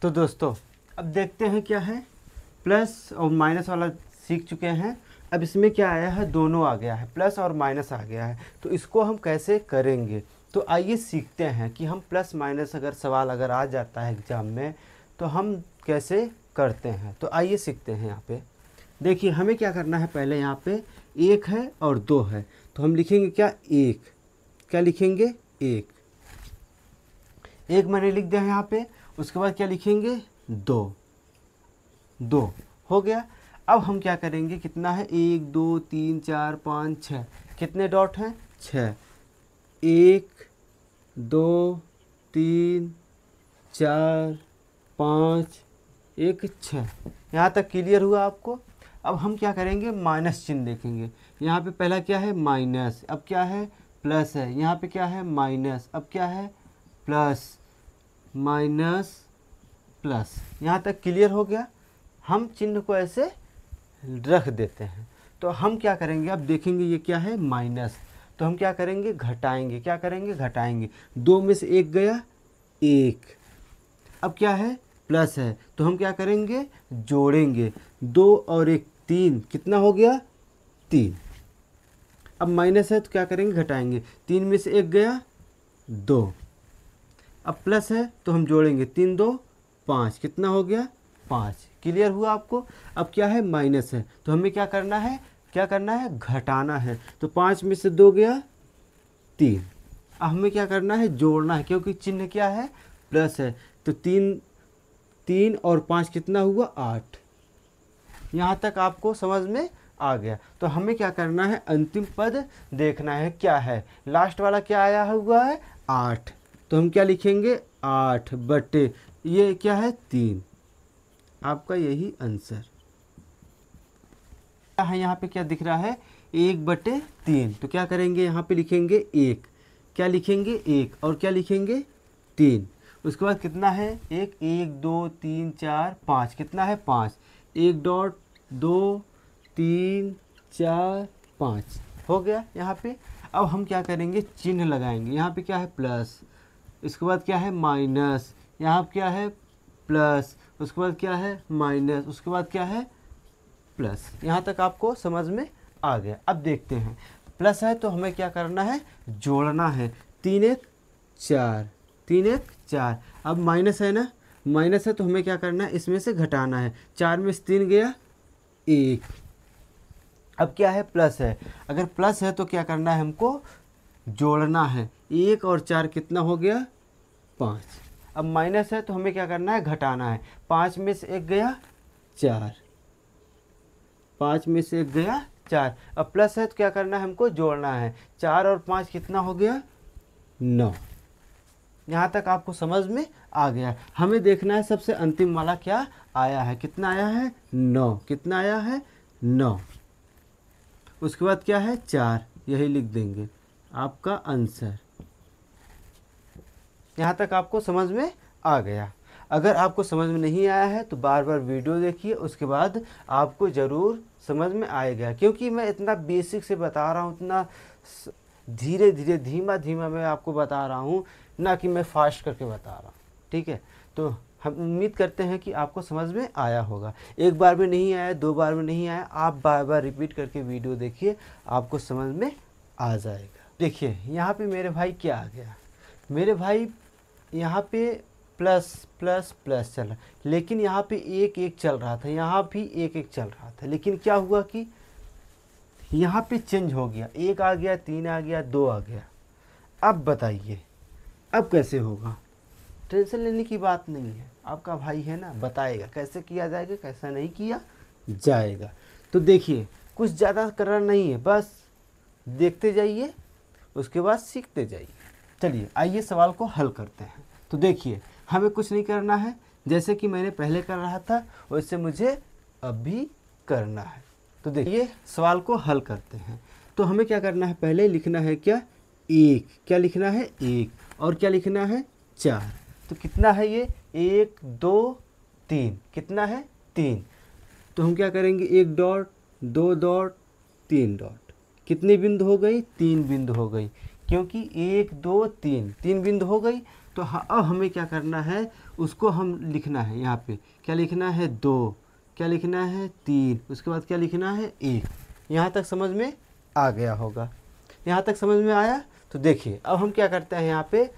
तो दोस्तों अब देखते हैं क्या है, प्लस और माइनस वाला सीख चुके हैं। अब इसमें क्या आया है, दोनों आ गया है, प्लस और माइनस आ गया है। तो इसको हम कैसे करेंगे, तो आइए सीखते हैं कि हम प्लस माइनस अगर सवाल अगर आ जाता है एग्ज़ाम में तो हम कैसे करते हैं। तो आइए सीखते हैं। यहाँ पे देखिए हमें क्या करना है, पहले यहाँ पे 1 है और 2 है, तो हम लिखेंगे क्या, 1। क्या लिखेंगे, 1। 1 मैंने लिख दिया यहाँ पे। उसके बाद क्या लिखेंगे, 2। 2 हो गया। अब हम क्या करेंगे, कितना है, 1 2 3 4 5 6, कितने डॉट हैं, 6। 1 2 3 4 5 1 6। यहाँ तक क्लियर हुआ आपको। अब हम क्या करेंगे, माइनस चिन्ह देखेंगे। यहाँ पे पहला क्या है, माइनस, अब क्या है, प्लस है। यहाँ पे क्या है, माइनस, अब क्या है, प्लस, माइनस प्लस। यहाँ तक क्लियर हो गया। हम चिन्ह को ऐसे रख देते हैं। तो हम क्या करेंगे, अब देखेंगे ये क्या है, माइनस, तो हम क्या करेंगे, घटाएंगे। क्या करेंगे, घटाएंगे। 2 में से 1 गया, 1। अब क्या है, प्लस है, तो हम क्या करेंगे, जोड़ेंगे। 2 और 1 3, कितना हो गया, 3। अब माइनस है तो क्या करेंगे, घटाएंगे। 3 में से 1 गया, 2। अब प्लस है तो हम जोड़ेंगे, 3 2 5, कितना हो गया, 5। क्लियर हुआ आपको। अब क्या है, माइनस है, तो हमें क्या करना है, क्या करना है, घटाना है। तो 5 में से 2 गया, 3। अब हमें क्या करना है, जोड़ना है, क्योंकि चिन्ह क्या है, प्लस है। तो 3 और 5 कितना हुआ, 8। यहाँ तक आपको समझ में आ गया। तो हमें क्या करना है, अंतिम पद देखना है क्या है। लास्ट वाला क्या आया हुआ है, 8। तो हम क्या लिखेंगे, 8 बटे ये क्या है, 3। आपका यही आंसर क्या है। यहाँ पे क्या दिख रहा है, 1/3। तो क्या करेंगे, यहाँ पे लिखेंगे 1। क्या लिखेंगे, 1 और क्या लिखेंगे, 3। उसके बाद कितना है, 1 1 2 3 4 5, कितना है, 5। 1 डॉट 2 3 4 5 हो गया यहाँ पे। अब हम क्या करेंगे, चिन्ह लगाएंगे। यहाँ पे क्या है, प्लस, इसके बाद क्या है, माइनस, यहाँ क्या है, प्लस, उसके बाद क्या है, माइनस, उसके बाद क्या है, प्लस। यहाँ तक आपको समझ में आ गया। अब देखते हैं, प्लस है तो हमें क्या करना है, जोड़ना है। 3 1 4, 3 1 4। अब माइनस है ना, माइनस है तो हमें क्या करना है, इसमें से घटाना है। 4 में से 3 गया, 1। अब क्या है, प्लस है। अगर प्लस है तो क्या करना है, हमको जोड़ना है। 1 और 4 कितना हो गया, 5। अब माइनस है तो हमें क्या करना है, घटाना है। 5 में से 1 गया, 4। 5 में से 1 गया, 4। अब प्लस है तो क्या करना है, हमको जोड़ना है। 4 और 5 कितना हो गया, 9। यहाँ तक आपको समझ में आ गया। हमें देखना है सबसे अंतिम वाला क्या आया है, कितना आया है, 9। कितना आया है, 9। उसके बाद क्या है, 4, यही लिख देंगे आपका आंसर। यहाँ तक आपको समझ में आ गया। अगर आपको समझ में नहीं आया है तो बार बार वीडियो देखिए, उसके बाद आपको ज़रूर समझ में आएगा। क्योंकि मैं इतना बेसिक से बता रहा हूँ, इतना धीरे धीरे धीमा धीमा मैं आपको बता रहा हूँ, ना कि मैं फास्ट करके बता रहा हूँ। ठीक है, तो हम उम्मीद करते हैं कि आपको समझ में आया होगा। एक बार में नहीं आया, 2 बार में नहीं आया, आप बार बार रिपीट करके वीडियो देखिए, आपको समझ में आ जाएगा। देखिए यहाँ पे मेरे भाई क्या आ गया, मेरे भाई यहाँ पे प्लस प्लस प्लस चल रहा, लेकिन यहाँ पे 1 1 चल रहा था, यहाँ भी 1 1 चल रहा था। लेकिन क्या हुआ कि यहाँ पे चेंज हो गया, 1 आ गया, 3 आ गया, 2 आ गया। अब बताइए अब कैसे होगा। टेंशन लेने की बात नहीं है, आपका भाई है ना, बताएगा कैसे किया जाएगा, कैसा नहीं किया जाएगा। तो देखिए कुछ ज़्यादा करना नहीं है, बस देखते जाइए, उसके बाद सीखते जाइए। चलिए आइए सवाल को हल करते हैं। तो देखिए हमें कुछ नहीं करना है, जैसे कि मैंने पहले कर रहा था वैसे मुझे अब भी करना है। तो देखिए सवाल को हल करते हैं। तो हमें क्या करना है, पहले लिखना है क्या, 1। क्या लिखना है, 1 और क्या लिखना है, 4। तो कितना है ये, 1 2 3, कितना है, 3। तो हम क्या करेंगे, 1 डॉट 2 डॉट 3 डॉट, कितनी बिंदु हो गई, 3 बिंदु हो गई। क्योंकि 1 2 3 बिंदु हो गई। तो अब हमें क्या करना है, उसको हम लिखना है यहाँ पे, क्या लिखना है 2, क्या लिखना है 3, उसके बाद क्या लिखना है 1। यहाँ तक समझ में आ गया होगा, यहाँ तक समझ में आया। तो देखिए अब हम क्या करते हैं, यहाँ पे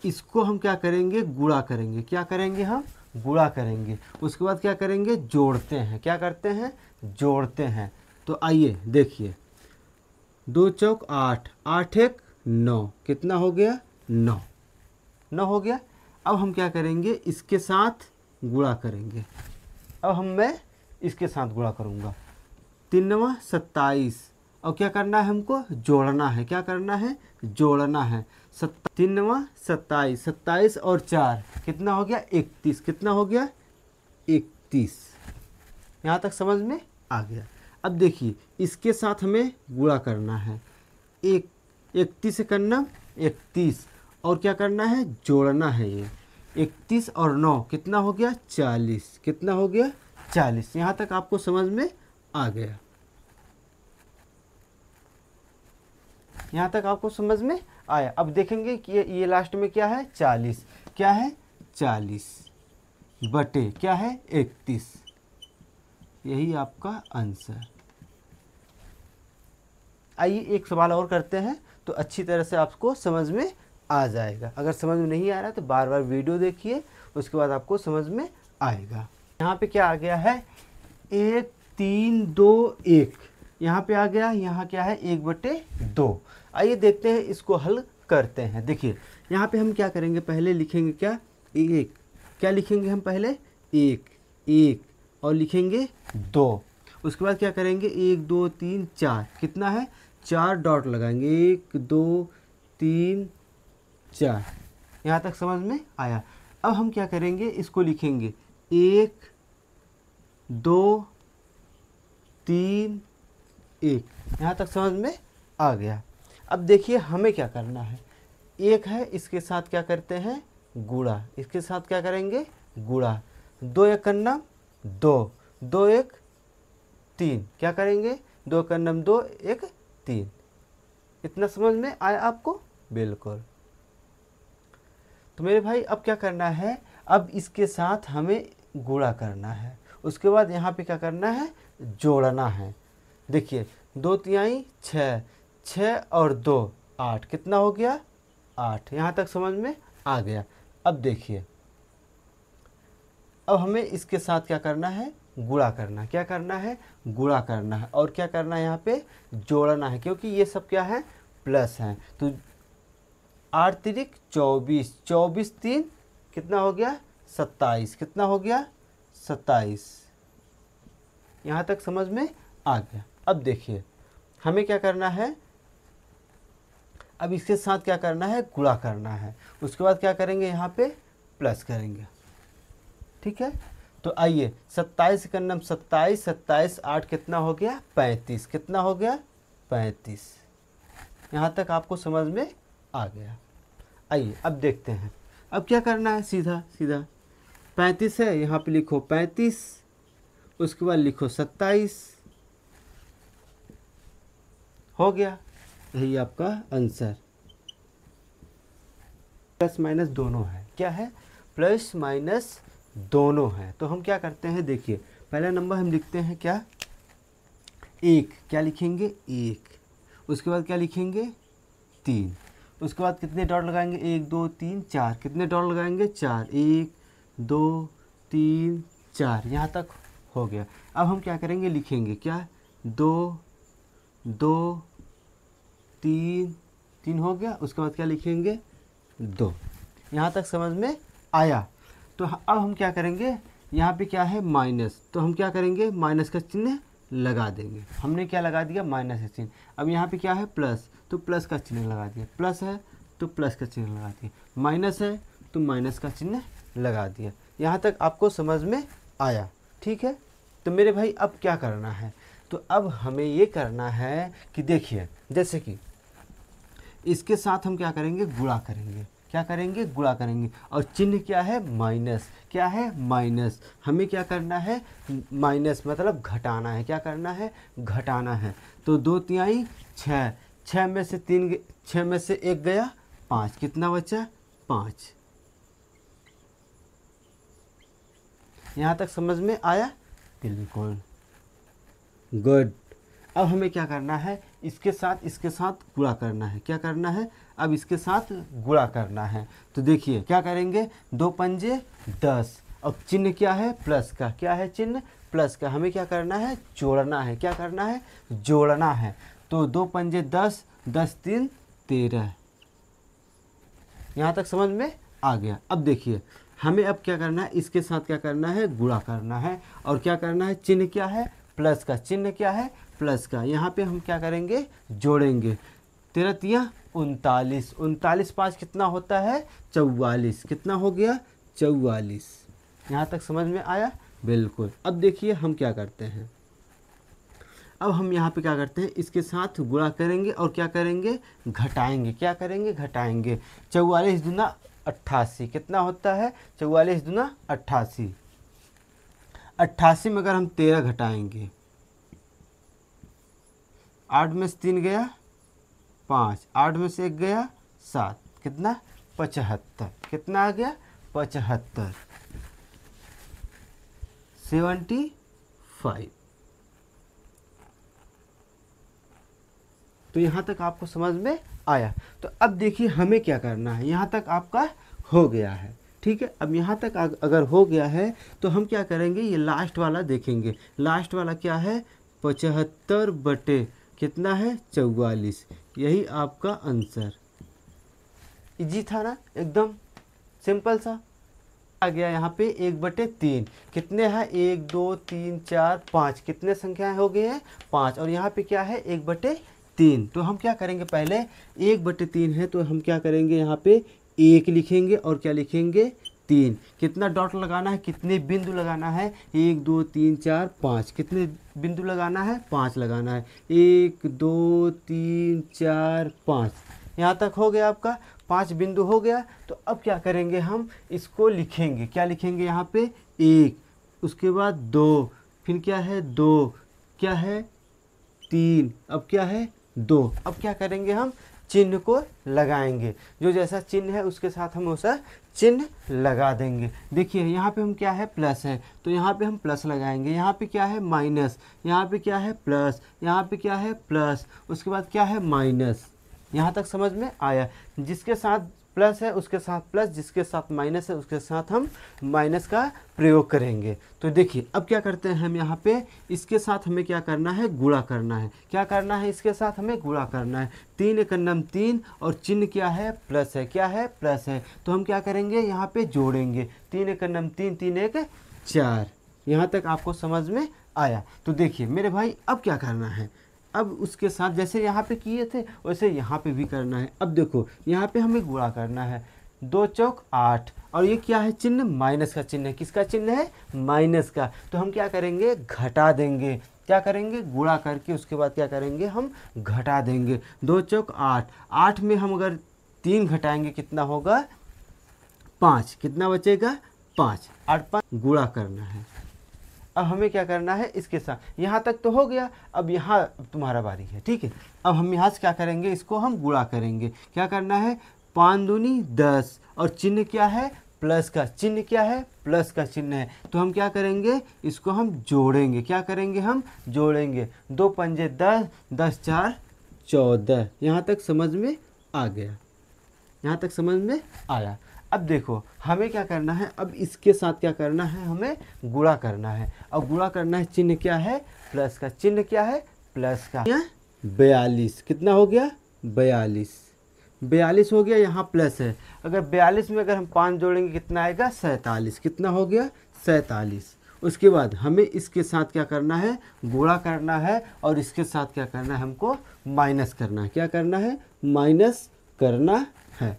इसको हम क्या करेंगे, गुणा करेंगे। क्या करेंगे, हम गुणा करेंगे। उसके बाद क्या करेंगे, जोड़ते हैं। क्या करते हैं, जोड़ते हैं। तो आइए देखिए, 2 चौक 8, 8 एक 9, कितना हो गया 9, 9 हो गया। अब हम क्या करेंगे, इसके साथ गुणा करेंगे। अब मैं इसके साथ गुणा करूँगा, 3 9 27। और क्या करना है, हमको जोड़ना है। क्या करना है, जोड़ना है। 3 9 27, 27 और 4 कितना हो गया 31, कितना हो गया 31। यहाँ तक समझ में आ गया। अब देखिए इसके साथ हमें गुणा करना है, 31 से करना 31, और क्या करना है, जोड़ना है। ये 31 और 9 कितना हो गया 40, कितना हो गया 40। यहाँ तक आपको समझ में आ गया, यहाँ तक आपको समझ में आया। अब देखेंगे कि ये लास्ट में क्या है 40, क्या है 40 बटे क्या है 31, यही आपका आंसर। आइए एक सवाल और करते हैं, तो अच्छी तरह से आपको समझ में आ जाएगा। अगर समझ में नहीं आ रहा तो बार बार वीडियो देखिए, उसके बाद आपको समझ में आएगा। यहाँ पे क्या आ गया है, 1 3 2 1, यहाँ पे आ गया, यहाँ क्या है 1/2। आइए देखते हैं, इसको हल करते हैं। देखिए यहाँ पे हम क्या करेंगे, पहले लिखेंगे क्या 1, क्या लिखेंगे हम पहले 1 1, और लिखेंगे 2। उसके बाद क्या करेंगे 1 2 3 4, कितना है 4 डॉट लगाएंगे, 1 2 3 4। यहाँ तक समझ में आया। अब हम क्या करेंगे, इसको लिखेंगे 1 2 3 1। यहाँ तक समझ में आ गया। अब देखिए हमें क्या करना है, 1 है, इसके साथ क्या करते हैं गुणा, इसके साथ क्या करेंगे गुणा। 2 1 करना 2, 2 1 3, क्या करेंगे 2 करना 2 1 3। इतना समझ में आया आपको, बिल्कुल। तो मेरे भाई अब क्या करना है, अब इसके साथ हमें गुणा करना है। उसके बाद यहाँ पे क्या करना है, जोड़ना है। देखिए 2 तिहाई 6, 6 और 2 8, कितना हो गया 8। यहाँ तक समझ में आ गया। अब देखिए अब हमें इसके साथ क्या करना है, गुणा करना है। क्या करना है, गुणा करना है। और क्या करना है, यहाँ पे जोड़ना है, क्योंकि ये सब क्या है प्लस हैं। तो 8 तिरिक 24, 24 3 कितना हो गया 27, कितना हो गया 27। यहाँ तक समझ में आ गया। अब देखिए हमें क्या करना है, अब इसके साथ क्या करना है, गुणा करना है। उसके बाद क्या करेंगे, यहाँ पे प्लस करेंगे, ठीक है। तो आइए 27 का नाम 27, 27 8 कितना हो गया 35, कितना हो गया 35। यहाँ तक आपको समझ में आ गया। आइए अब देखते हैं, अब क्या करना है, सीधा सीधा 35 है, यहाँ पे लिखो 35, उसके बाद लिखो 27, हो गया। यही आपका आंसर। प्लस माइनस दोनों है, क्या है प्लस माइनस दोनों है। तो हम क्या करते हैं, देखिए पहला नंबर हम लिखते हैं क्या 1, क्या लिखेंगे 1, उसके बाद क्या लिखेंगे 3, उसके बाद कितने डॉट लगाएंगे 1 2 3 4, कितने डॉट लगाएंगे 4, 1 2 3 4। यहाँ तक हो गया। अब हम क्या करेंगे, लिखेंगे क्या 2 2 3 3 हो गया। उसके बाद क्या लिखेंगे 2। यहाँ तक समझ में आया। तो अब हम क्या करेंगे, यहाँ पे क्या है माइनस, तो हम क्या करेंगे माइनस का चिन्ह लगा देंगे। हमने क्या लगा दिया, माइनस का चिन्ह। अब यहाँ पे क्या है प्लस, तो प्लस का चिन्ह लगा दिया, प्लस है तो प्लस का चिन्ह लगा दिया, माइनस है तो माइनस का चिन्ह लगा दिया। यहाँ तक आपको समझ में आया, ठीक है। तो मेरे भाई अब क्या करना है, तो अब हमें ये करना है कि देखिए जैसे कि इसके साथ हम क्या करेंगे, गुणा करेंगे। क्या करेंगे, गुणा करेंगे। और चिन्ह क्या है माइनस, क्या है माइनस। हमें क्या करना है, माइनस मतलब घटाना है। क्या करना है, घटाना है। तो 2 तिहाई 6, 6 में से 3, 6 में से 1 गया 5, कितना बचा 5। यहाँ तक समझ में आया? बिल्कुल गुड। अब हमें क्या करना है, इसके साथ गुणा करना है। क्या करना है? अब इसके साथ गुणा करना है। तो देखिए क्या करेंगे, 2 पंजे 10, अब चिन्ह क्या है प्लस का, क्या है चिन्ह प्लस का। हमें क्या करना है, जोड़ना है। क्या करना है, जोड़ना है। तो 2 पंजे 10, 10 3 13। यहाँ तक समझ में आ गया। अब देखिए हमें अब क्या करना है, इसके साथ क्या करना है, गुणा करना है। और क्या करना है, चिन्ह क्या है प्लस का, चिन्ह क्या है प्लस का। यहाँ पे हम क्या करेंगे, जोड़ेंगे। 13 तिया 39, 39 5 कितना होता है 44, कितना हो गया 44। यहाँ तक समझ में आया? बिल्कुल। अब देखिए हम क्या करते हैं, अब हम यहाँ पे क्या करते हैं, इसके साथ गुणा करेंगे और क्या करेंगे, घटाएंगे। क्या करेंगे, घटाएंगे। 44 दूना 88, कितना होता है 44 दूना 88। 88 में अगर हम 13 घटाएंगे, 8 में से 3 गया 5, 8 में से 1 गया 7, कितना 75। कितना आ गया 75, 75। तो यहाँ तक आपको समझ में आया। तो अब देखिए हमें क्या करना है, यहाँ तक आपका हो गया है, ठीक है। अब यहाँ तक अगर हो गया है तो हम क्या करेंगे, ये लास्ट वाला देखेंगे। लास्ट वाला क्या है, 75 बटे कितना है 44। यही आपका आंसर। इजी था ना, एकदम सिंपल सा। आ गया यहाँ पे 1/3, कितने हैं 1 2 3 4 5, कितने संख्याएं हो गए हैं 5। और यहाँ पे क्या है 1/3। तो हम क्या करेंगे, पहले 1/3 है तो हम क्या करेंगे, यहाँ पे 1 लिखेंगे और क्या लिखेंगे 3। कितना डॉट लगाना है, कितने बिंदु लगाना है, 1 2 3 4 5, कितने बिंदु लगाना है 5 लगाना है। 1 2 3 4 5, यहाँ तक हो गया आपका, 5 बिंदु हो गया। तो अब क्या करेंगे, हम इसको लिखेंगे। क्या लिखेंगे, यहाँ पे 1, उसके बाद 2, फिर क्या है 2, क्या है 3, अब क्या है 2। अब क्या करेंगे, हम चिन्ह को लगाएंगे। जो जैसा चिन्ह है उसके साथ हम वैसा चिन्ह लगा देंगे। देखिए यहाँ पे हम क्या है प्लस है तो यहाँ पे हम प्लस लगाएंगे। यहाँ पे क्या है माइनस, यहाँ पे क्या है प्लस, यहाँ पे क्या है प्लस, उसके बाद क्या है माइनस। यहाँ तक समझ में आया? जिसके साथ प्लस है उसके साथ प्लस, जिसके साथ माइनस है उसके साथ हम माइनस का प्रयोग करेंगे। तो देखिए अब क्या करते हैं हम, यहाँ पे इसके साथ हमें क्या करना है, गुणा करना है। क्या करना है, इसके साथ हमें गुणा करना है। 3 × 9 3 और चिन्ह क्या है प्लस है, क्या है प्लस है। तो हम क्या करेंगे, यहाँ पे जोड़ेंगे। 3 × 9 3, 3 × 1 4। यहाँ तक आपको समझ में आया? तो देखिए मेरे भाई अब क्या करना है, अब उसके साथ जैसे यहाँ पे किए थे वैसे यहाँ पे भी करना है। अब देखो यहाँ पे हमें गुणा करना है। 2 चौक 8 और ये क्या है चिन्ह, माइनस का चिन्ह है। किसका चिन्ह है, माइनस का। तो हम क्या करेंगे, घटा देंगे। क्या करेंगे, गुणा करके उसके बाद क्या करेंगे, हम घटा देंगे। 2 चौक 8, 8 में हम अगर 3 घटाएंगे कितना होगा 5, कितना बचेगा 5, 8 5 गुणा करना है। अब हमें क्या करना है, इसके साथ यहाँ तक तो हो गया। अब यहाँ तुम्हारा बारी है, ठीक है। अब हम यहाँ से क्या करेंगे, इसको हम गुणा करेंगे। क्या करना है, 5 दूनी 10 और चिन्ह क्या है प्लस का, चिन्ह क्या है प्लस का चिन्ह है। तो हम क्या करेंगे, इसको हम जोड़ेंगे। क्या करेंगे, हम जोड़ेंगे। 2 पंजे 10, 10 4 14। यहाँ तक समझ में आ गया? यहाँ तक समझ में आया? अब देखो हमें क्या करना है, अब इसके साथ क्या करना है, हमें गुणा करना है। और गुणा करना है, चिन्ह क्या है प्लस का, चिन्ह क्या है प्लस का। 42, कितना हो गया 42, 42 हो गया। यहाँ प्लस है, अगर 42 में अगर हम 5 जोड़ेंगे कितना आएगा 47, कितना हो गया 47। उसके बाद हमें इसके साथ क्या करना है, गुणा करना है और इसके साथ क्या करना है, हमको माइनस करना है। क्या करना है, माइनस करना है।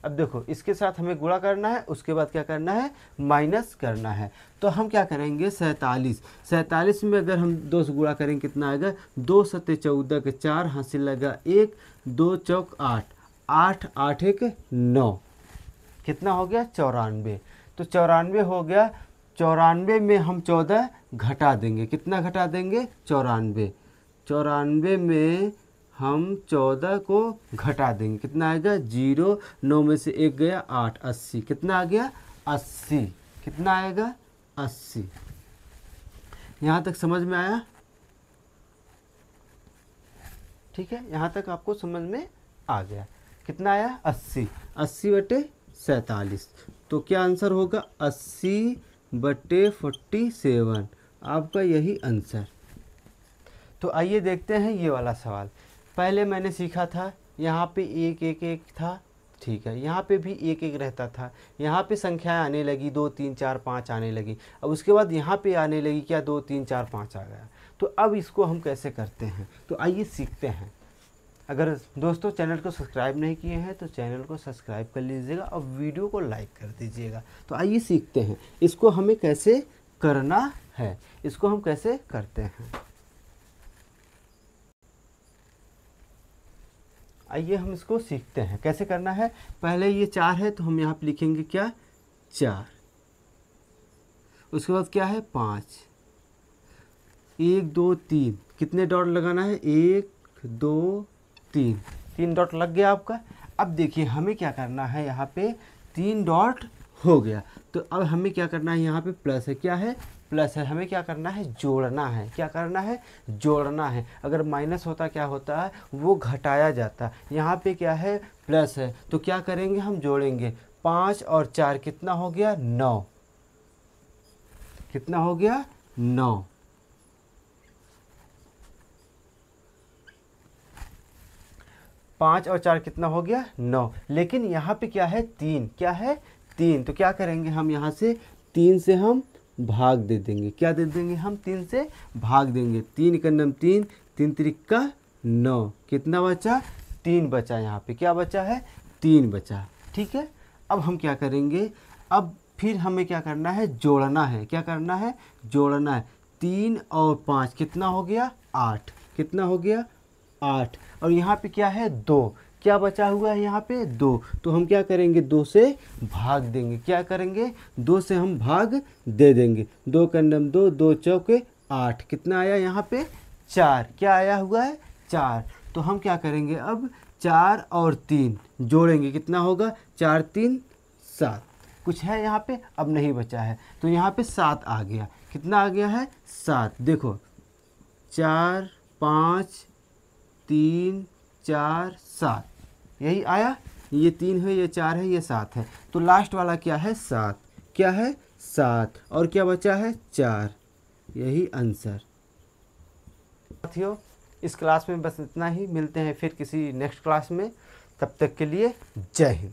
अब देखो इसके साथ हमें गुणा करना है, उसके बाद क्या करना है, माइनस करना है। तो हम क्या करेंगे, 47, 47 में अगर हम 2 से गुणा करेंगे कितना आएगा, 2 सत्ते 14 के 4 हासिल लगा 1, 2 चौक 8, 8 8 1 9, कितना हो गया 94। तो 94 हो गया। 94 में हम 14 घटा देंगे। कितना घटा देंगे 94, 94 में हम 14 को घटा देंगे, कितना आएगा 0, 9 में से 1 गया 8, 80, कितना आ गया 80, कितना आएगा 80। यहाँ तक समझ में आया? ठीक है, यहाँ तक आपको समझ में आ गया। कितना आया 80, 80/47, तो क्या आंसर होगा 80/47, आपका यही आंसर। तो आइए देखते हैं ये वाला सवाल। पहले मैंने सीखा था यहाँ पे 1 1 1 था, ठीक है, यहाँ पे भी 1 1 रहता था, यहाँ पे संख्याएं आने लगी 2 3 4 5 आने लगी, अब उसके बाद यहाँ पे आने लगी क्या 2 3 4 5 आ गया। तो अब इसको हम कैसे करते हैं, तो आइए सीखते हैं। अगर दोस्तों चैनल को सब्सक्राइब नहीं किए हैं तो चैनल को सब्सक्राइब कर लीजिएगा और वीडियो को लाइक कर दीजिएगा। तो आइए सीखते हैं इसको हमें कैसे करना है, इसको हम कैसे करते हैं। आइए हम इसको सीखते हैं कैसे करना है। पहले ये 4 है तो हम यहाँ पे लिखेंगे क्या 4, उसके बाद क्या है 5, 1 2 3, कितने डॉट लगाना है 1 2 3, 3 डॉट लग गया आपका। अब देखिए हमें क्या करना है, यहाँ पे 3 डॉट हो गया, तो अब हमें क्या करना है, यहाँ पे प्लस है, क्या है प्लस है, हमें क्या करना है जोड़ना है, क्या करना है जोड़ना है। अगर माइनस होता क्या होता है वो घटाया जाता, यहाँ पे क्या है प्लस है तो क्या करेंगे हम जोड़ेंगे। 5 और 4 कितना हो गया 9, कितना हो गया 9। 5 और 4 कितना हो गया 9, लेकिन यहाँ पे क्या है 3, क्या है 3, तो क्या करेंगे हम यहाँ से 3 से हम भाग दे देंगे, क्या दे देंगे हम 3 से भाग देंगे। 3 का नाम 3, 3 3 का 9, कितना बचा 3 बचा, यहाँ पे क्या बचा है 3 बचा। ठीक है, अब हम क्या करेंगे, अब फिर हमें क्या करना है जोड़ना है, क्या करना है जोड़ना है। 3 और 5 कितना हो गया 8, कितना हो गया 8, और यहाँ पे क्या है 2, क्या बचा हुआ है यहाँ पे 2, तो हम क्या करेंगे 2 से भाग देंगे, क्या करेंगे 2 से हम भाग दे देंगे। 2 का नाम 2, 2 चौके 8, कितना आया यहाँ पे 4, क्या आया हुआ है 4। तो हम क्या करेंगे अब 4 और 3 जोड़ेंगे, कितना होगा 4 3 7, कुछ है यहाँ पे अब नहीं बचा है, तो यहाँ पे 7 आ गया, कितना आ गया है 7। देखो 4 5 3 4 7, यही आया, ये 3 है ये 4 है ये 7 है, तो लास्ट वाला क्या है 7, क्या है 7, और क्या बचा है 4, यही आंसर। साथियों इस क्लास में बस इतना ही, मिलते हैं फिर किसी नेक्स्ट क्लास में, तब तक के लिए जय हिंद।